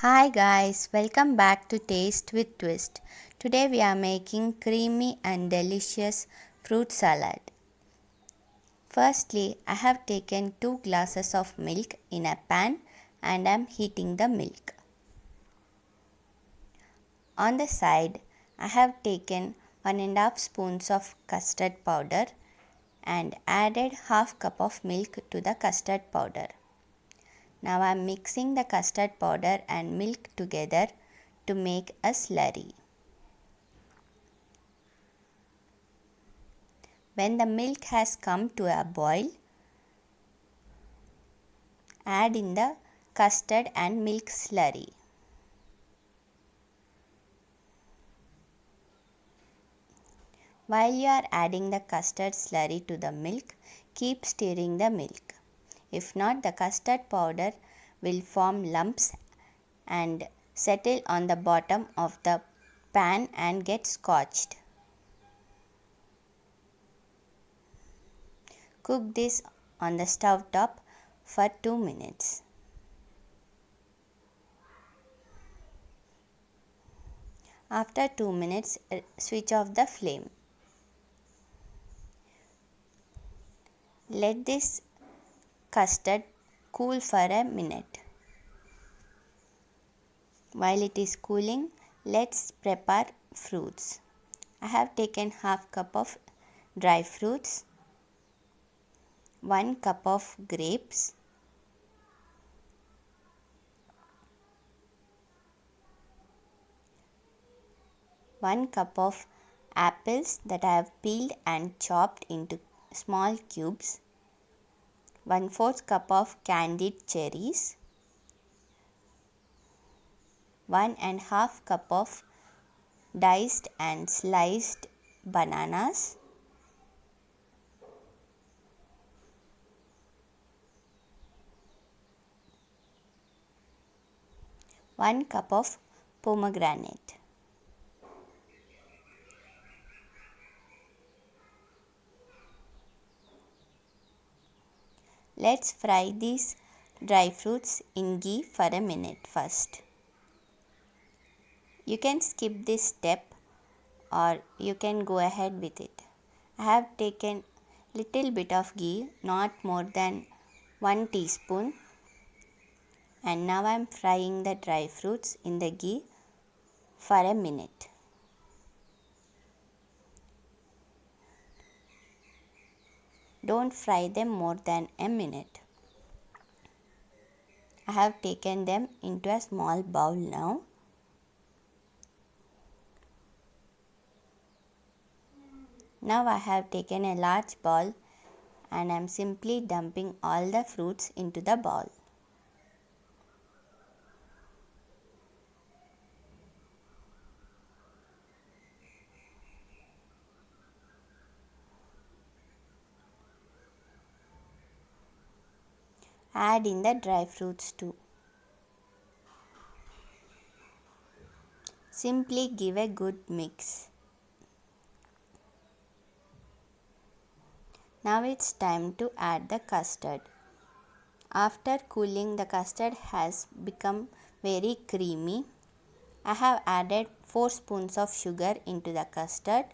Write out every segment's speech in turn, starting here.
Hi guys, welcome back to Taste with Twist. Today we are making creamy and delicious fruit salad. Firstly, I have taken 2 glasses of milk in a pan and am heating the milk. On the side, I have taken 1.5 spoons of custard powder and added half cup of milk to the custard powder. Now I am mixing the custard powder and milk together to make a slurry. When the milk has come to a boil, add in the custard and milk slurry. While you are adding the custard slurry to the milk, keep stirring the milk. If not, the custard powder will form lumps and settle on the bottom of the pan and get scotched. Cook this on the stove top for 2 minutes. After 2 minutes, switch off the flame. Let this custard cool for a minute. While it is cooling, let's prepare fruits. I have taken half cup of dry fruits, 1 cup of grapes, 1 cup of apples that I have peeled and chopped into small cubes, 1/4 cup of candied cherries, 1.5 cup of diced and sliced bananas, 1 cup of pomegranate. Let's fry these dry fruits in ghee for a minute first. You can skip this step or you can go ahead with it. I have taken little bit of ghee, not more than 1 teaspoon, and now I am frying the dry fruits in the ghee for a minute. Don't fry them more than a minute. I have taken them into a small bowl now. Now I have taken a large bowl and I am simply dumping all the fruits into the bowl. Add in the dry fruits too. Simply give a good mix. Now it's time to add the custard. After cooling, the custard has become very creamy. I have added 4 spoons of sugar into the custard.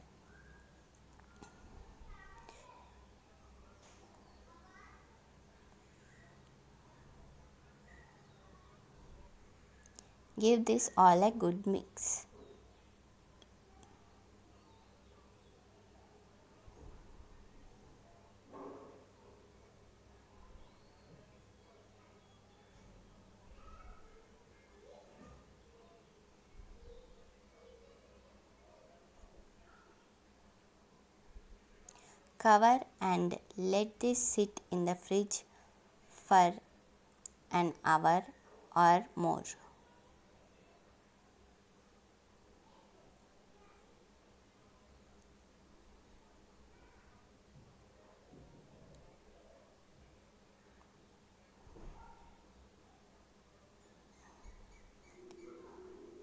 Give this all a good mix. Cover and let this sit in the fridge for an hour or more.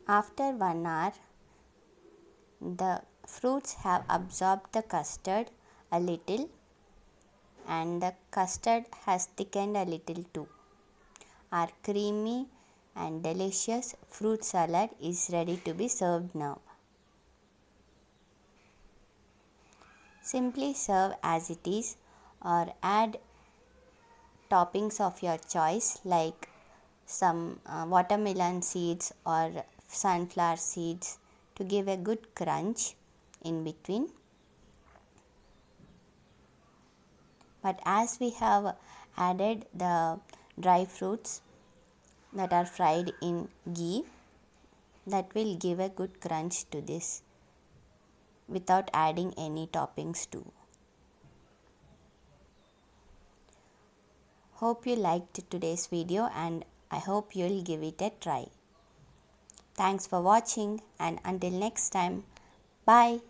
After 1 hour, the fruits have absorbed the custard a little and the custard has thickened a little too. Our creamy and delicious fruit salad is ready to be served now. Simply serve as it is or add toppings of your choice like some watermelon seeds or sunflower seeds to give a good crunch in between. But as we have added the dry fruits that are fried in ghee, that will give a good crunch to this without adding any toppings too. Hope you liked today's video and I hope you'll give it a try. Thanks for watching and until next time, bye.